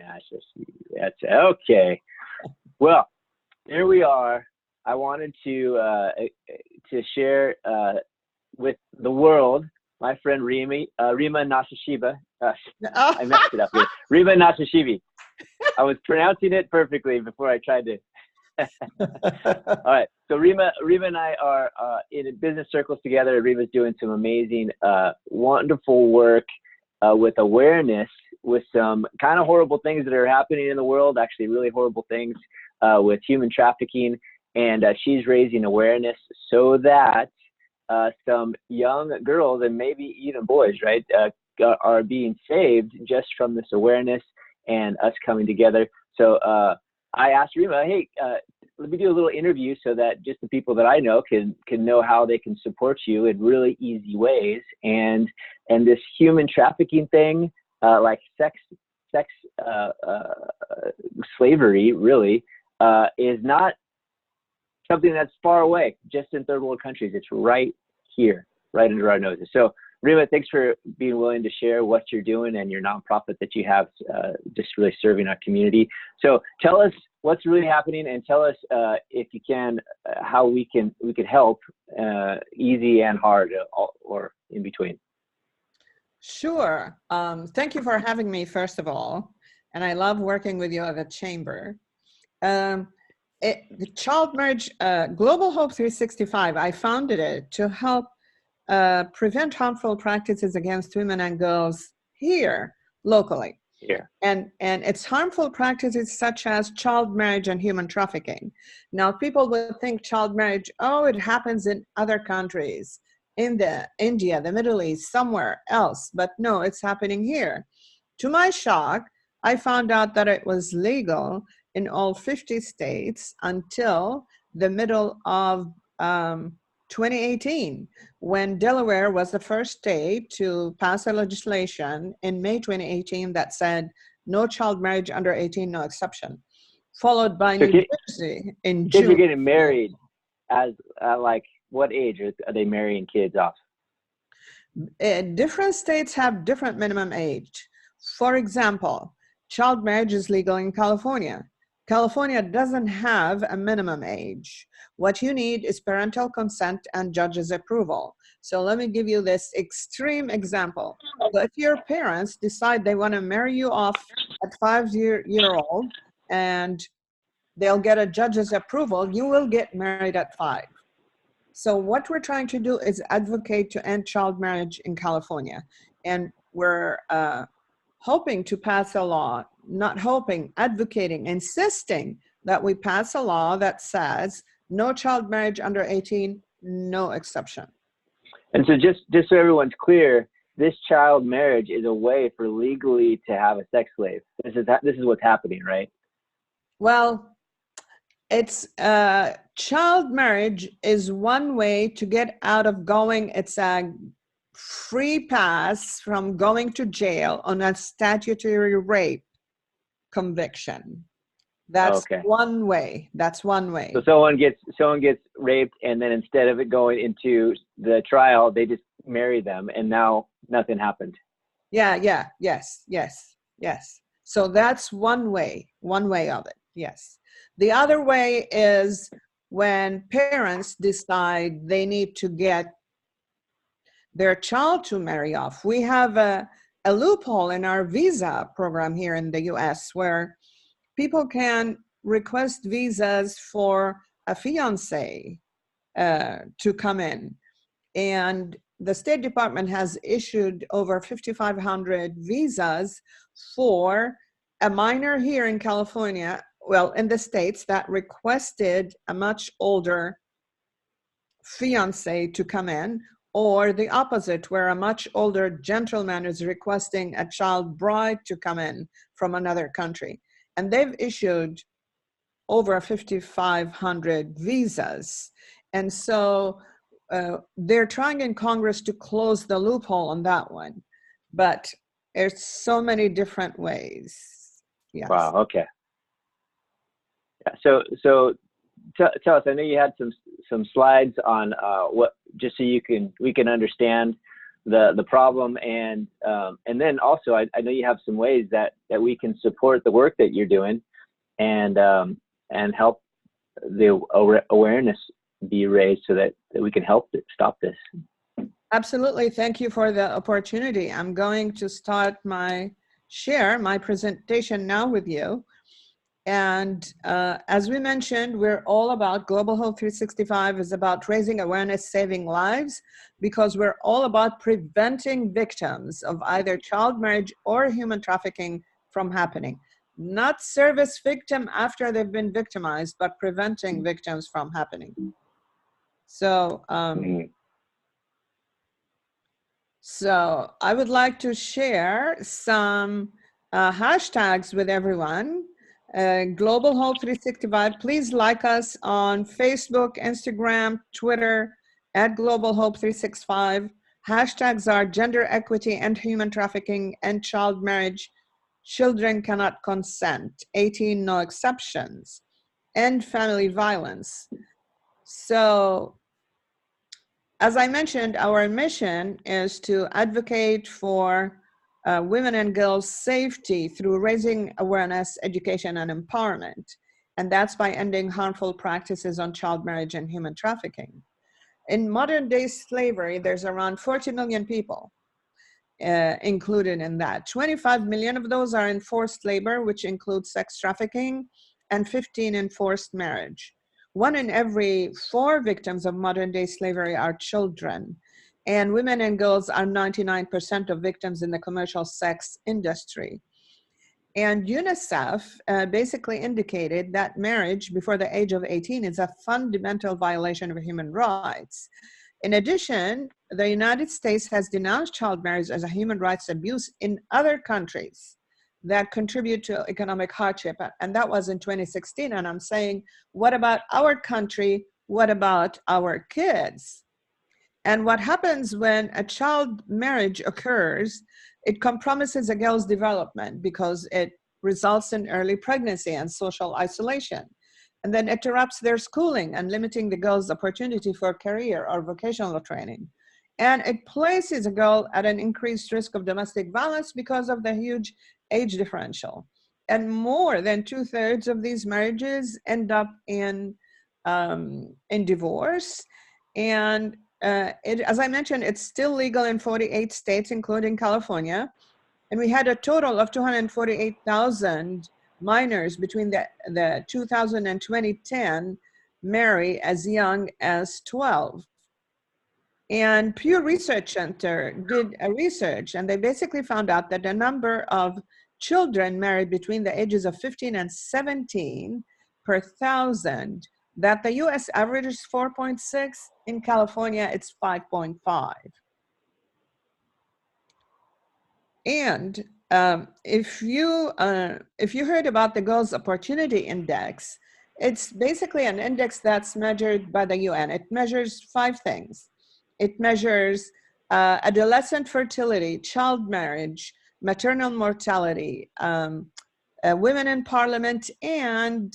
Nashashibi. That's okay. Well, here we are. I wanted to share with the world my friend Rima Nashashibi. Oh. I messed it up here. Rima Nashashibi. I was pronouncing it perfectly before I tried to. All right. So Rima and I are in business circles together. Rima's doing some amazing, wonderful work with awareness with some kind of horrible things that are happening in the world, actually really horrible things with human trafficking. And she's raising awareness so that some young girls and maybe even boys, right, are being saved just from this awareness and us coming together. So I asked Rima, hey, let me do a little interview so that just the people that I know can know how they can support you in really easy ways. And this human trafficking thing, like sex slavery, really, is not something that's far away, just in third world countries. It's right here, right under our noses. So Rima, thanks for being willing to share what you're doing and your nonprofit that you have, just really serving our community. So tell us what's really happening, and tell us, if you can, how we could help, easy and hard, or in between. Sure. Thank you for having me, first of all. And I love working with you at the chamber. The Child Marriage, Global Hope 365, I founded it to help prevent harmful practices against women and girls here, locally. Here. And it's harmful practices such as child marriage and human trafficking. Now, people will think child marriage, oh, it happens in other countries, in India, the Middle East, somewhere else. But no, it's happening here. To my shock, I found out that it was legal in all 50 states until the middle of 2018, when Delaware was the first state to pass a legislation in May 2018 that said no child marriage under 18, no exception, followed by New Jersey in June. Kids are getting married as like what age are they marrying kids off? Different states have different minimum age. For example, child marriage is legal in California. California doesn't have a minimum age. What you need is parental consent and judge's approval. So let me give you this extreme example. So if your parents decide they want to marry you off at 5-year-old and they'll get a judge's approval, you will get married at 5. So what we're trying to do is advocate to end child marriage in California. And we're hoping to pass a law, not hoping, advocating, insisting that we pass a law that says no child marriage under 18, no exception. And so just so everyone's clear, this child marriage is a way for legally to have a sex slave. This is what's happening, right? Well, it's child marriage is one way to get out of going. It's a free pass from going to jail on a statutory rape conviction. That's okay. One way. That's one way. So someone gets raped, and then instead of it going into the trial, they just marry them, and now nothing happened. Yes. So that's one way of it. Yes. The other way is when parents decide they need to get their child to marry off. We have a loophole in our visa program here in the US where people can request visas for a fiance to come in. And the State Department has issued over 5,500 visas for a minor here in California, well, in the States, that requested a much older fiance to come in, or the opposite, where a much older gentleman is requesting a child bride to come in from another country. And they've issued over 5,500 visas. And so they're trying in Congress to close the loophole on that one. But there's so many different ways. Yes. Wow, okay. Yeah, so tell us, I know you had some slides on what, just so we can understand the problem, and then also I know you have some ways that we can support the work that you're doing, and help the awareness be raised so that we can help stop this. Absolutely. Thank you for the opportunity. I'm going to start my presentation now with you. And as we mentioned, we're all about Global Hope 365 is about raising awareness, saving lives, because we're all about preventing victims of either child marriage or human trafficking from happening. Not service victim after they've been victimized, but preventing victims from happening. So, so I would like to share some hashtags with everyone. Global Hope 365. Please like us on Facebook, Instagram, Twitter, at Global Hope 365. Hashtags are gender equity and human trafficking and child marriage. Children cannot consent. 18, no exceptions. End family violence. So, as I mentioned, our mission is to advocate for women and girls' safety through raising awareness, education, and empowerment. And that's by ending harmful practices on child marriage and human trafficking. In modern day slavery, there's around 40 million people included in that. 25 million of those are in forced labor, which includes sex trafficking, and 15 in forced marriage. 1 in every 4 victims of modern day slavery are children, and women and girls are 99% of victims in the commercial sex industry. And UNICEF basically indicated that marriage before the age of 18 is a fundamental violation of human rights. In addition, the United States has denounced child marriage as a human rights abuse in other countries that contribute to economic hardship. And that was in 2016. And I'm saying, what about our country? What about our kids? And what happens when a child marriage occurs, it compromises a girl's development because it results in early pregnancy and social isolation. And then it interrupts their schooling and limiting the girl's opportunity for career or vocational training. And it places a girl at an increased risk of domestic violence because of the huge age differential. And more than 2/3 of these marriages end up in divorce. And as I mentioned, it's still legal in 48 states, including California. And we had a total of 248,000 minors between the 2000 and 2010 marry as young as 12. And Pew Research Center did a research, and they basically found out that the number of children married between the ages of 15 and 17 per thousand, that the US average is 4.6, in California it's 5.5. And if you heard about the Girls' Opportunity Index, it's basically an index that's measured by the UN. It measures 5 things. It measures adolescent fertility, child marriage, maternal mortality, women in parliament, and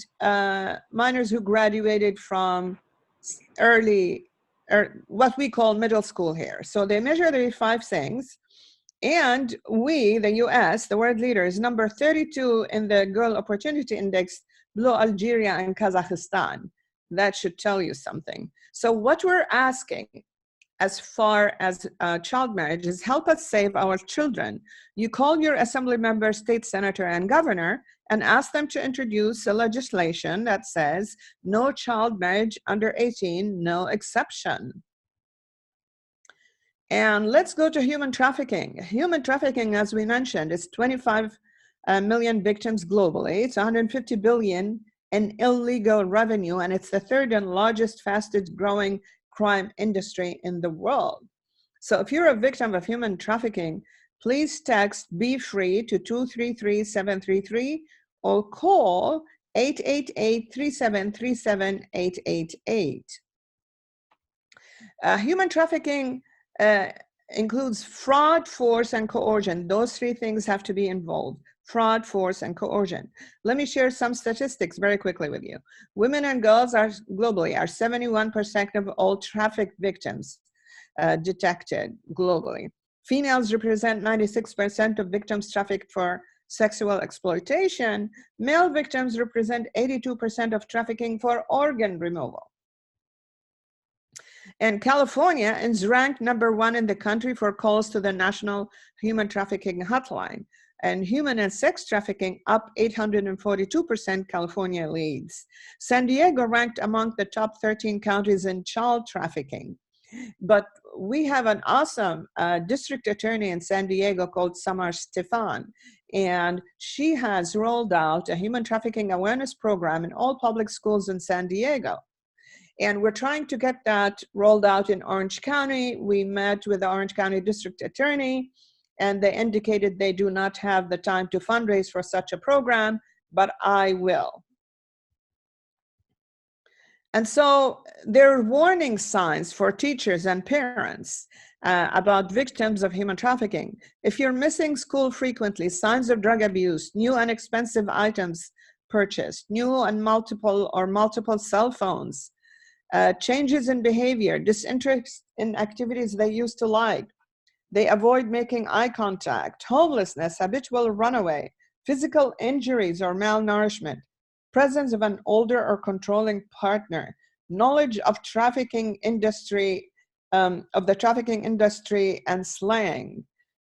minors who graduated from what we call middle school here. So they measure the 5 things. And we, the US, the world leader, is number 32 in the Girl Opportunity Index, below Algeria and Kazakhstan. That should tell you something. So what we're asking as far as child marriage is, help us save our children. You call your assembly member, state senator, and governor and ask them to introduce a legislation that says no child marriage under 18, no exception. And let's go to human trafficking. Human trafficking, as we mentioned, is 25 million victims globally. It's 150 billion in illegal revenue, and it's the 3rd and largest, fastest growing crime industry in the world. So if you're a victim of human trafficking, please text Be Free to 233-733 or call 888-3737-888. Human trafficking includes fraud, force, and coercion. Those 3 things have to be involved: fraud, force, and coercion. Let me share some statistics very quickly with you. Women and girls are globally are 71% of all trafficked victims detected globally. Females represent 96% of victims trafficked for sexual exploitation. Male victims represent 82% of trafficking for organ removal. And California is ranked #1 in the country for calls to the National Human Trafficking Hotline. And human and sex trafficking up 842%, California leads. San Diego ranked among the top 13 counties in child trafficking. But we have an awesome district attorney in San Diego called Samar Stefan, and she has rolled out a human trafficking awareness program in all public schools in San Diego. And we're trying to get that rolled out in Orange County. We met with the Orange County district attorney, and they indicated they do not have the time to fundraise for such a program, but I will. And so there are warning signs for teachers and parents about victims of human trafficking. If you're missing school frequently, signs of drug abuse, new and expensive items purchased, new and multiple cell phones, changes in behavior, disinterest in activities they used to like, they avoid making eye contact, homelessness, habitual runaway, physical injuries or malnourishment, presence of an older or controlling partner, knowledge of trafficking industry, of the trafficking industry and slang,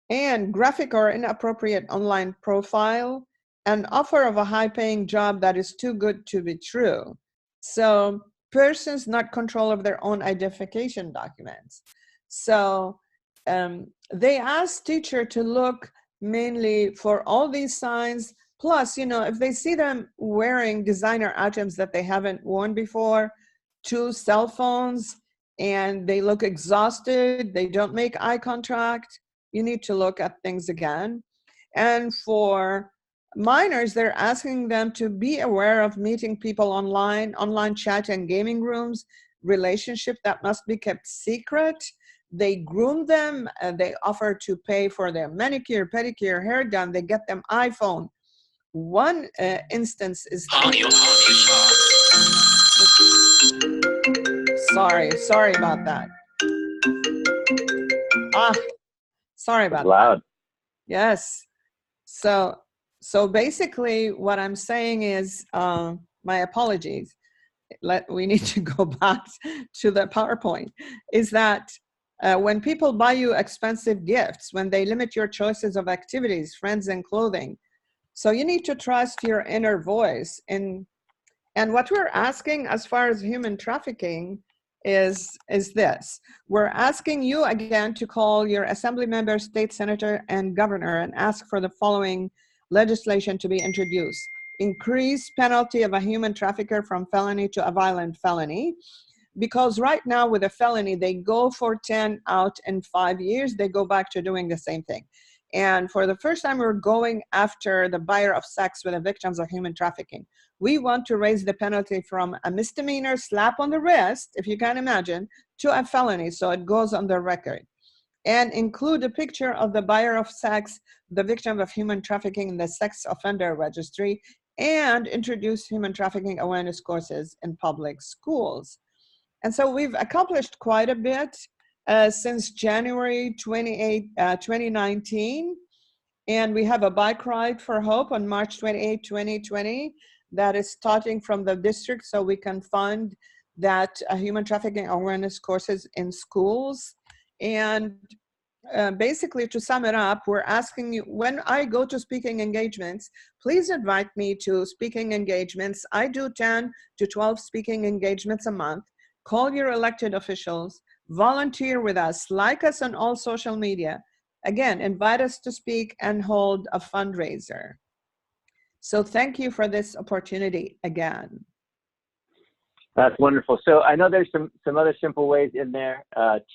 and graphic or inappropriate online profile, and offer of a high-paying job that is too good to be true. So persons not control of their own identification documents. So they ask teacher to look mainly for all these signs. Plus, you know, if they see them wearing designer items that they haven't worn before, 2 cell phones, and they look exhausted, they don't make eye contact, you need to look at things again. And for minors, they're asking them to be aware of meeting people online chat and gaming rooms, relationship that must be kept secret. They groom them, they offer to pay for their manicure, pedicure, hair done, they get them iPhone. One instance is sorry about that. Sorry about loud. that. Yes. So basically what I'm saying is, my apologies. We need to go back to the PowerPoint, is that when people buy you expensive gifts, when they limit your choices of activities, friends, and clothing, so you need to trust your inner voice. And what we're asking as far as human trafficking is this. We're asking you again to call your assembly member, state senator, and governor and ask for the following legislation to be introduced. Increase penalty of a human trafficker from felony to a violent felony. Because right now with a felony, they go for 10 out in 5 years, they go back to doing the same thing. And for the first time, we're going after the buyer of sex with the victims of human trafficking. We want to raise the penalty from a misdemeanor, slap on the wrist, if you can imagine, to a felony, so it goes on the record. And include a picture of the buyer of sex, the victim of human trafficking in the sex offender registry, and introduce human trafficking awareness courses in public schools. And so we've accomplished quite a bit since January 28, 2019. And we have a bike ride for hope on March 28, 2020, that is starting from the district, so we can fund that human trafficking awareness courses in schools. And basically, to sum it up, we're asking you, when I go to speaking engagements, please invite me to speaking engagements. I do 10 to 12 speaking engagements a month. Call your elected officials, volunteer with us, like us on all social media. Again, invite us to speak and hold a fundraiser. So thank you for this opportunity again. That's wonderful. So I know there's some other simple ways in there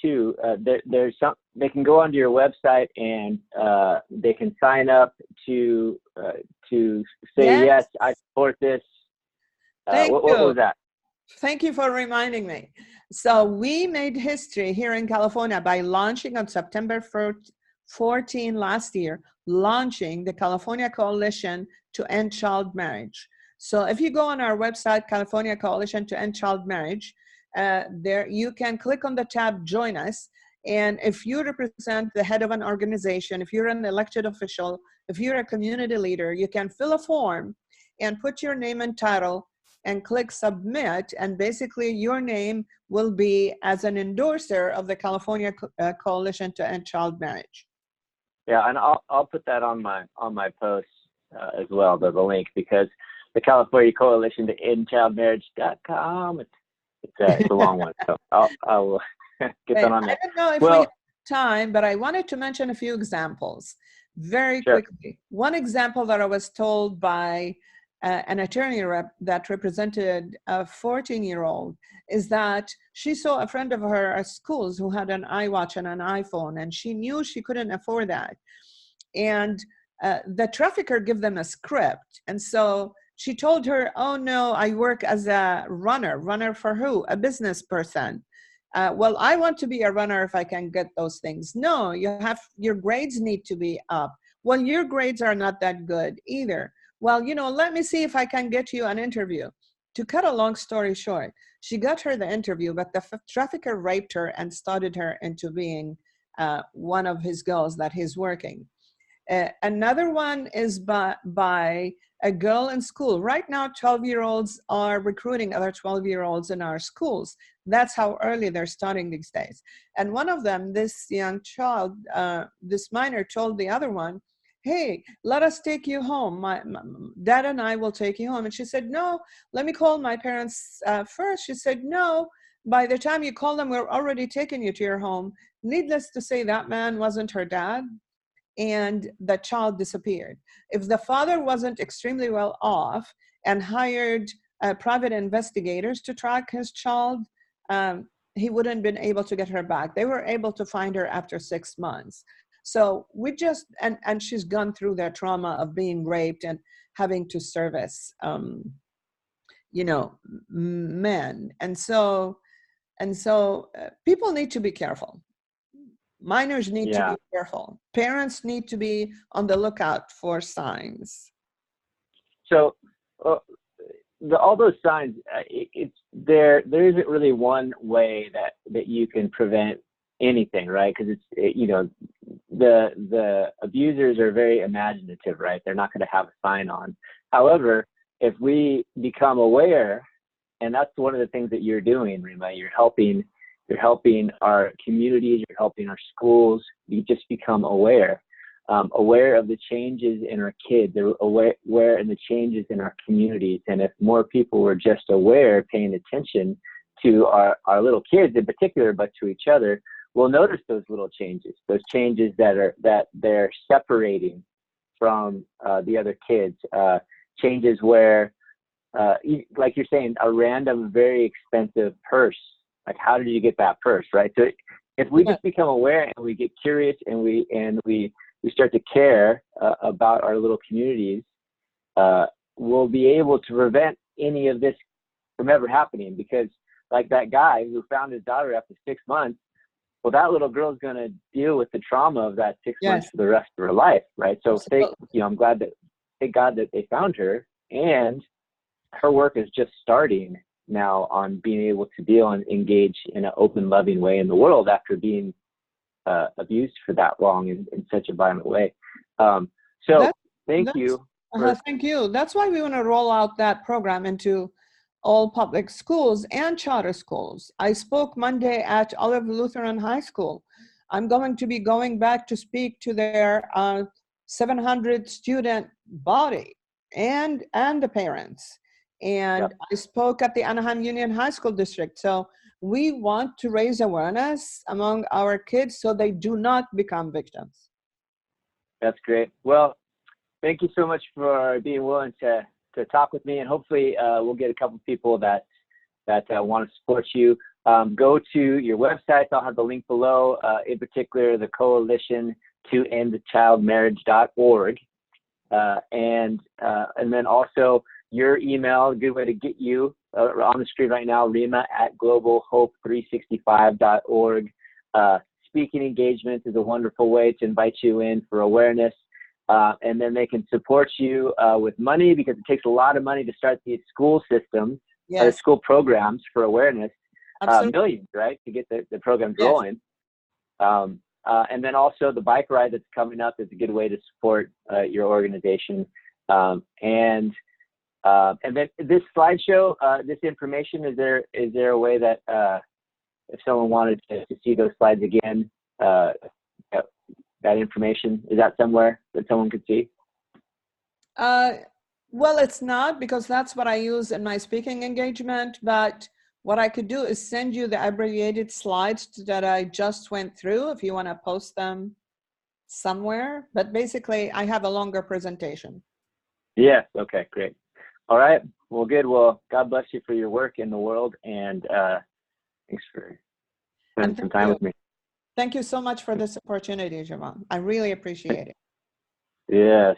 too. There's some, they can go onto your website and they can sign up to say, yes, I support this. What was that? Thank you for reminding me. So we made history here in California by launching on September 14 last year, launching the California Coalition to End Child Marriage. So if you go on our website, California Coalition to End Child Marriage, there you can click on the tab Join Us, And if you represent the head of an organization, if you're an elected official, if you're a community leader, you can fill a form and put your name and title and click submit, and basically your name will be as an endorser of the California Coalition to End Child Marriage. Yeah, and I'll put that on my post as well, the link, because the California Coalition to End Child Marriage.com. It's a long one, so I will get that on there. I don't know if we have time, but I wanted to mention a few examples very quickly. One example that I was told by an attorney rep that represented a 14-year-old is that she saw a friend of her at schools who had an iWatch and an iPhone, and she knew she couldn't afford that. And the trafficker gave them a script. And so she told her, oh no, I work as a runner. Runner for who? A business person. Well, I want to be a runner if I can get those things. No, your grades need to be up. Well, your grades are not that good either. Well, let me see if I can get you an interview. To cut a long story short, she got her the interview, but the trafficker raped her and started her into being one of his girls that he's working. Another one is by a girl in school. Right now, 12-year-olds are recruiting other 12-year-olds in our schools. That's how early they're starting these days. And one of them, this young child, this minor told the other one, hey, let us take you home. My dad and I will take you home. And she said, no, let me call my parents first. She said, no, by the time you call them, we're already taking you to your home. Needless to say, that man wasn't her dad, and the child disappeared. If the father wasn't extremely well off and hired private investigators to track his child, he wouldn't have been able to get her back. They were able to find her after 6 months. So we just, and she's gone through that trauma of being raped and having to service, men. And so people need to be careful. Minors need to be careful. Parents need to be on the lookout for signs. So all those signs, there isn't really one way that you can prevent anything, right? Because the abusers are very imaginative, right? They're not going to have a sign on. However, if we become aware, and that's one of the things that you're doing, Rima, you're helping our communities, you're helping our schools. You just become aware of the changes in our kids, they're aware in the changes in our communities. And if more people were just aware, paying attention to our little kids in particular, but to each other, we'll notice those little changes, those changes that they're separating from the other kids, changes where, like you're saying, a random, very expensive purse. Like, how did you get that purse, right? So if we just become aware and we get curious and we start to care about our little communities, we'll be able to prevent any of this from ever happening. Because like that guy who found his daughter after 6 months, well, that little girl's going to deal with the trauma of that 6 months for the rest of her life, right? So I'm glad that, thank God that they found her, and her work is just starting now on being able to deal and engage in an open, loving way in the world after being abused for that long in such a violent way. Thank you. Thank you. That's why we want to roll out that program into all public schools and charter schools. I spoke Monday at Olive Lutheran High School. I'm going to be going back to speak to their 700 student body and the parents. And I spoke at the Anaheim Union High School District. So we want to raise awareness among our kids so they do not become victims. That's great. Well, thank you so much for being willing to talk with me, and hopefully we'll get a couple people that want to support you. Go to your website. I'll have the link below, in particular the Coalition to End Child Marriage.org. And then also your email, a good way to get you on the screen right now, Rima at globalhope365.org. Speaking engagements is a wonderful way to invite you in for awareness. And then they can support you with money, because it takes a lot of money to start these school systems, school programs for awareness. Millions, right, to get the programs rolling. And then also the bike ride that's coming up is a good way to support your organization. And then this slideshow, this information, is there a way that if someone wanted to see those slides again, that information, is that somewhere that someone could see? Well, it's not, because that's what I use in my speaking engagement, but what I could do is send you the abbreviated slides that I just went through if you want to post them somewhere. But basically, I have a longer presentation. Yes. Okay, great. All right. Well, good. Well, God bless you for your work in the world, and thanks for spending some time with me. Thank you so much for this opportunity, Javon. I really appreciate it. Yes.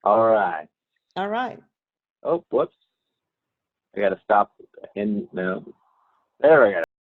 All right. All right. Oh, whoops. I got to stop. No. There we go.